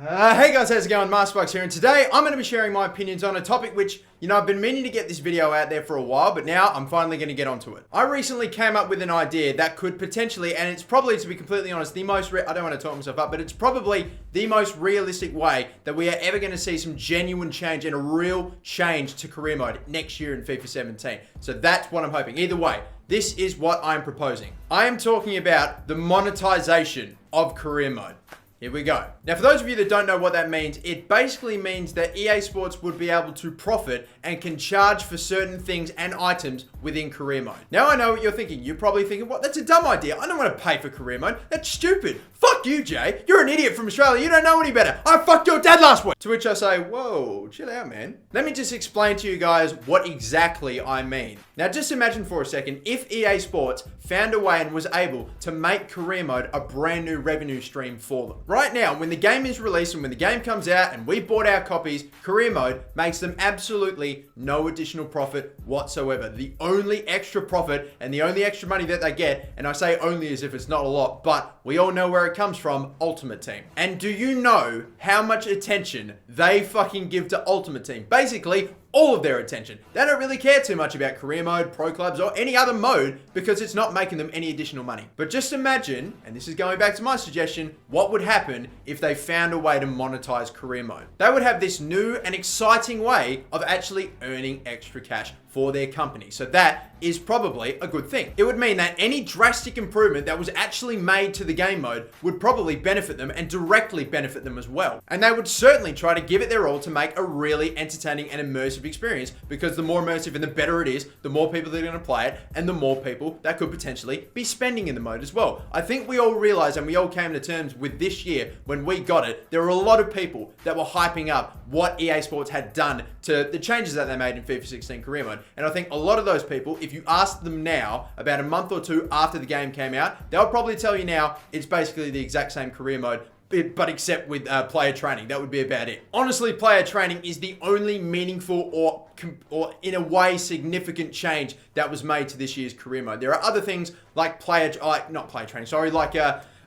Hey guys, how's it going? MasterBucks here, and today I'm going to be sharing my opinions on a topic which, I've been meaning to get this video out there for a while, but now I'm finally going to get onto it. I recently came up with an idea that could potentially, and it's probably, to be completely honest, the most, I don't want to talk myself up, but it's probably the most realistic way that we are ever going to see some genuine change and a real change to career mode next year in FIFA 17. So that's what I'm hoping. Either way, this is what I'm proposing. I am talking about the monetization of career mode. Here we go. Now, for those of you that don't know what that means, it basically means that EA Sports would be able to profit and can charge for certain things and items within career mode. Now, I know what you're thinking. You're probably thinking, what? That's a dumb idea. I don't want to pay for career mode. That's stupid. Fuck you, Jay. You're an idiot from Australia. You don't know any better. I fucked your dad last week. To which I say, whoa, chill out, man. Let me just explain to you guys what exactly I mean. Now, just imagine for a second if EA Sports found a way and was able to make career mode a brand new revenue stream for them. Right now, when the game is released and when the game comes out and we bought our copies, career mode makes them absolutely no additional profit whatsoever. The only extra profit and the only extra money that they get, and I say only as if it's not a lot, but we all know where it comes from, Ultimate Team. And do you know how much attention they fucking give to Ultimate Team? Basically, all of their attention. They don't really care too much about career mode, pro clubs, or any other mode because it's not making them any additional money. But just imagine, and this is going back to my suggestion, what would happen if they found a way to monetize career mode. They would have this new and exciting way of actually earning extra cash for their company. So that is probably a good thing. It would mean that any drastic improvement that was actually made to the game mode would probably benefit them and directly benefit them as well. And they would certainly try to give it their all to make a really entertaining and immersive experience, because the more immersive and the better it is, the more people that are going to play it and the more people that could potentially be spending in the mode as well. I think we all realized and we all came to terms with this year when we got it, there were a lot of people that were hyping up what EA Sports had done to the changes that they made in FIFA 16 career mode. And I think a lot of those people, if you ask them now, about a month or two after the game came out, they'll probably tell you now it's basically the exact same career mode, but except with player training. That would be about it. Honestly, player training is the only meaningful or in a way significant change that was made to this year's career mode. There are other things like not player training, sorry,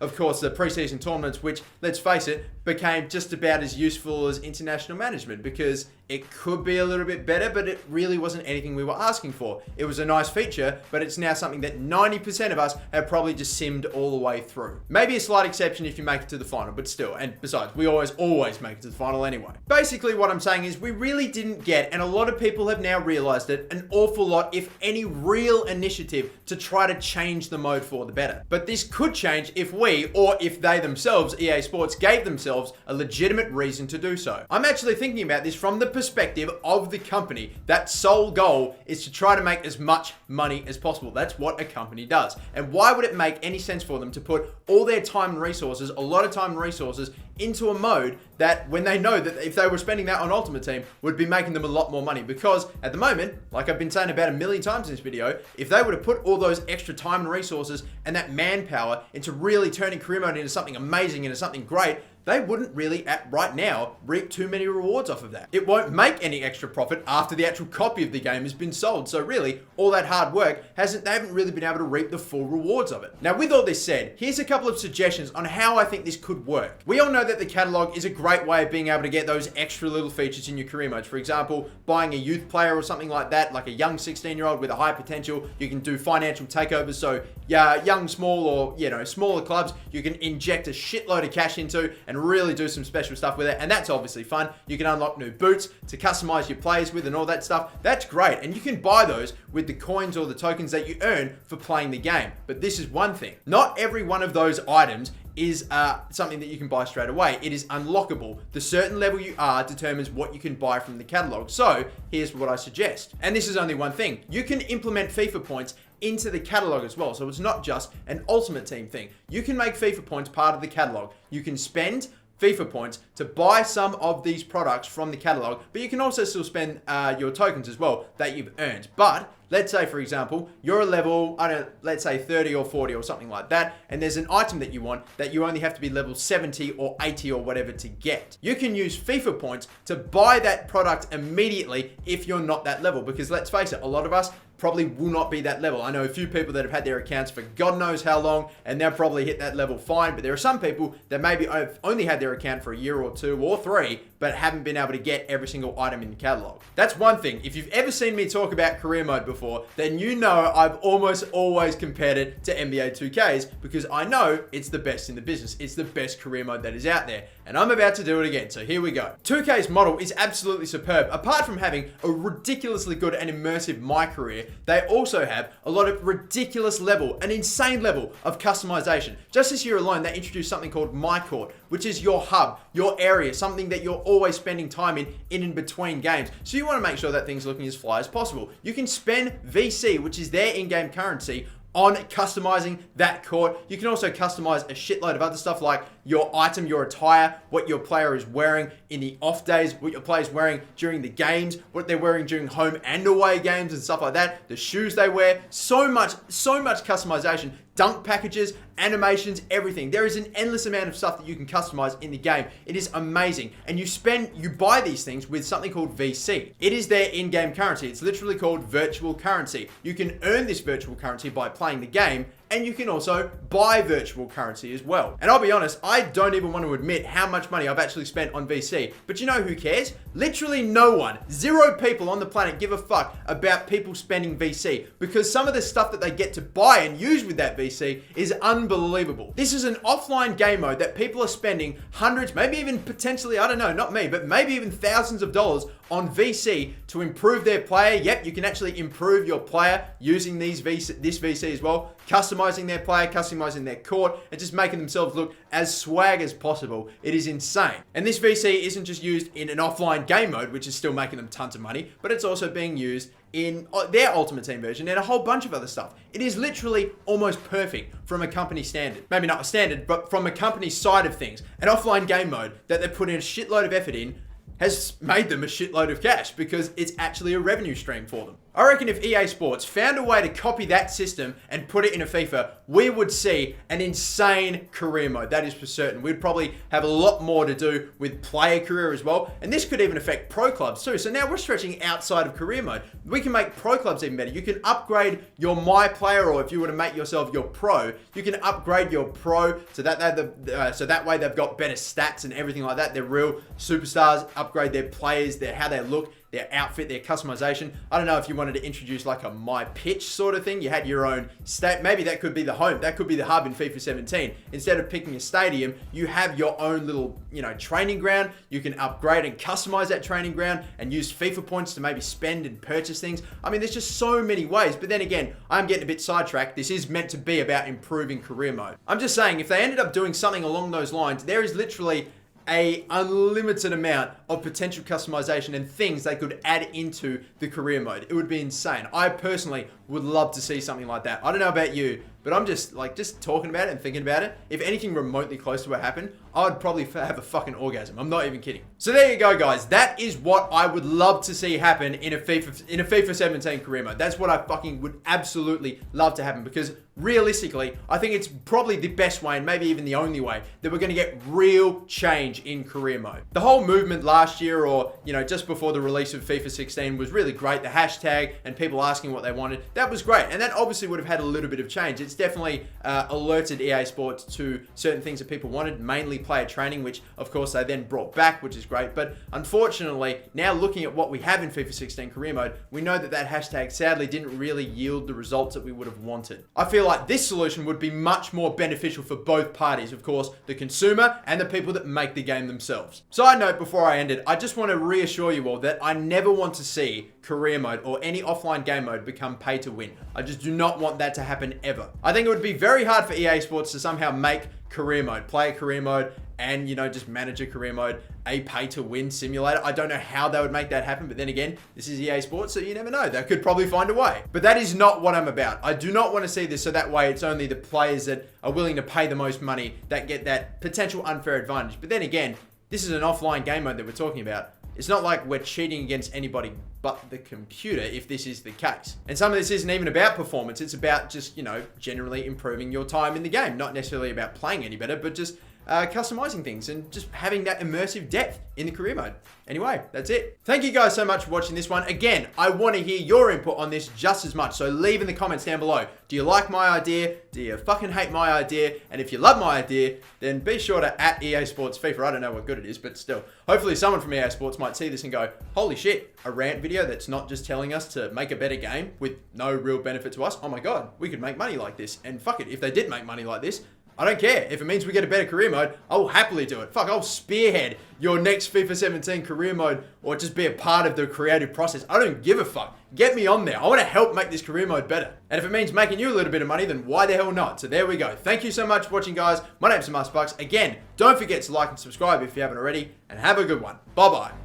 of course, the preseason tournaments, which, let's face it, became just about as useful as international management because it could be a little bit better, but it really wasn't anything we were asking for. It was a nice feature, but it's now something that 90% of us have probably just simmed all the way through. Maybe a slight exception if you make it to the final, but still, and besides, we always make it to the final anyway. Basically, what I'm saying is we really didn't get, and a lot of people have now realized it, an awful lot, if any real initiative to try to change the mode for the better. But this could change if we, or if they themselves, EA Sports, gave themselves a legitimate reason to do so. I'm actually thinking about this from the perspective of the company. That sole goal is to try to make as much money as possible. That's what a company does. And why would it make any sense for them to put all their time and resources, a lot of time and resources, into a mode that, when they know that if they were spending that on Ultimate Team, would be making them a lot more money? Because at the moment, like I've been saying about a million times in this video, if they were to put all those extra time and resources and that manpower into really turning career mode into something amazing, into something great, they wouldn't really, right now, reap too many rewards off of that. It won't make any extra profit after the actual copy of the game has been sold. So really, all that hard work, they haven't really been able to reap the full rewards of it. Now, with all this said, here's a couple of suggestions on how I think this could work. We all know that the catalog is a great way of being able to get those extra little features in your career modes. For example, buying a youth player or something like that, like a young 16-year-old with a high potential. You can do financial takeovers. So yeah, young, small, or smaller clubs, you can inject a shitload of cash into and really do some special stuff with it, and that's obviously fun. You can unlock new boots to customize your players with and all that stuff. That's great, and you can buy those with the coins or the tokens that you earn for playing the game. But this is one thing. Not every one of those items is something that you can buy straight away. It is unlockable. The certain level you are determines what you can buy from the catalog. So here's what I suggest. And this is only one thing. You can implement FIFA points into the catalog as well. So it's not just an Ultimate Team thing. You can make FIFA points part of the catalog. You can spend FIFA points to buy some of these products from the catalog, but you can also still spend your tokens as well that you've earned. But Let's say, for example, you're a level, let's say 30 or 40 or something like that, and there's an item that you want that you only have to be level 70 or 80 or whatever to get. You can use FIFA points to buy that product immediately if you're not that level, because let's face it, a lot of us probably will not be that level. I know a few people that have had their accounts for God knows how long, and they'll probably hit that level fine, but there are some people that maybe have only had their account for a year or 2 or 3, but haven't been able to get every single item in the catalog. That's one thing. If you've ever seen me talk about career mode before, then you know I've almost always compared it to NBA 2K's, because I know it's the best in the business. It's the best career mode that is out there, and I'm about to do it again, so here we go. 2K's model is absolutely superb. Apart from having a ridiculously good and immersive My Career, they also have a lot of ridiculous level, an insane level of customization. Just this year alone, they introduced something called My Court, which is your hub, your area, something that you're always spending time in and between games. So you want to make sure that thing's looking as fly as possible. You can spend VC, which is their in-game currency, on customizing that court. You can also customize a shitload of other stuff like your item, your attire, what your player is wearing in the off days, what your player is wearing during the games, what they're wearing during home and away games and stuff like that, the shoes they wear. So much customization. Dunk packages, animations, everything. There is an endless amount of stuff that you can customize in the game. It is amazing. And you buy these things with something called VC. It is their in-game currency. It's literally called virtual currency. You can earn this virtual currency by playing the game, and you can also buy virtual currency as well. And I'll be honest, I don't even want to admit how much money I've actually spent on VC. But you know who cares? Literally no one. 0 people on the planet give a fuck about people spending VC, because some of the stuff that they get to buy and use with that VC is unbelievable. This is an offline game mode that people are spending hundreds, maybe even potentially, I don't know, not me, but maybe even thousands of dollars on VC to improve their player. Yep, you can actually improve your player using this VC as well, customizing their player, customizing their court, and just making themselves look as swag as possible. It is insane. And this VC isn't just used in an offline game mode, which is still making them tons of money, but it's also being used in their Ultimate Team version and a whole bunch of other stuff. It is literally almost perfect from a company standard. Maybe not a standard, but from a company side of things. An offline game mode that they put in a shitload of effort in has made them a shitload of cash, because it's actually a revenue stream for them. I reckon if EA Sports found a way to copy that system and put it in a FIFA, we would see an insane career mode. That is for certain. We'd probably have a lot more to do with player career as well. And this could even affect pro clubs too. So now we're stretching outside of career mode. We can make pro clubs even better. You can upgrade your My Player, or if you were to make yourself your pro, you can upgrade your pro so that way they've got better stats and everything like that. They're real superstars. Upgrade their players, how they look, their outfit, their customization. I don't know if you wanted to introduce like a My Pitch sort of thing. You had your own state. Maybe that could be the home. That could be the hub in FIFA 17. Instead of picking a stadium, you have your own little, training ground. You can upgrade and customize that training ground and use FIFA points to maybe spend and purchase things. I mean, there's just so many ways. But then again, I'm getting a bit sidetracked. This is meant to be about improving career mode. I'm just saying, if they ended up doing something along those lines, there is literally a unlimited amount of potential customization and things they could add into the career mode. It would be insane. I personally would love to see something like that. I don't know about you, but I'm just talking about it and thinking about it. If anything remotely close to what happened, I would probably have a fucking orgasm. I'm not even kidding. So there you go, guys. That is what I would love to see happen in a FIFA 17 career mode. That's what I fucking would absolutely love to happen, because realistically, I think it's probably the best way, and maybe even the only way, that we're going to get real change in career mode. The whole movement last year, or just before the release of FIFA 16, was really great. The hashtag and people asking what they wanted, that was great, and that obviously would have had a little bit of change. It's definitely alerted EA Sports to certain things that people wanted, mainly player training, which of course they then brought back, which is great. But unfortunately, now looking at what we have in FIFA 16 career mode, we know that hashtag sadly didn't really yield the results that we would have wanted. I feel like this solution would be much more beneficial for both parties, of course, the consumer and the people that make the game themselves. Side note before I end it, I just want to reassure you all that I never want to see career mode or any offline game mode become pay to win. I just do not want that to happen ever. I think it would be very hard for EA Sports to somehow make career mode, play a career mode, and just manage a career mode a pay to win simulator. I don't know how they would make that happen, but then again, this is EA Sports, so you never know. They could probably find a way. But that is not what I'm about. I do not want to see this so that way it's only the players that are willing to pay the most money that get that potential unfair advantage. But then again, this is an offline game mode that we're talking about. It's not like we're cheating against anybody but the computer if this is the case. And some of this isn't even about performance. It's about just, generally improving your time in the game. Not necessarily about playing any better, but just customizing things and just having that immersive depth in the career mode. Anyway, that's it. Thank you guys so much for watching this one. Again, I want to hear your input on this just as much, so leave in the comments down below. Do you like my idea? Do you fucking hate my idea? And if you love my idea, then be sure to @EA Sports FIFA. I don't know what good it is, but still. Hopefully someone from EA Sports might see this and go, holy shit, a rant video that's not just telling us to make a better game with no real benefit to us. Oh my god, we could make money like this. And fuck it, if they did make money like this, I don't care. If it means we get a better career mode, I will happily do it. Fuck, I'll spearhead your next FIFA 17 career mode or just be a part of the creative process. I don't give a fuck. Get me on there. I want to help make this career mode better. And if it means making you a little bit of money, then why the hell not? So there we go. Thank you so much for watching, guys. My name's MasterBucks. Again, don't forget to like and subscribe if you haven't already, and have a good one. Bye-bye.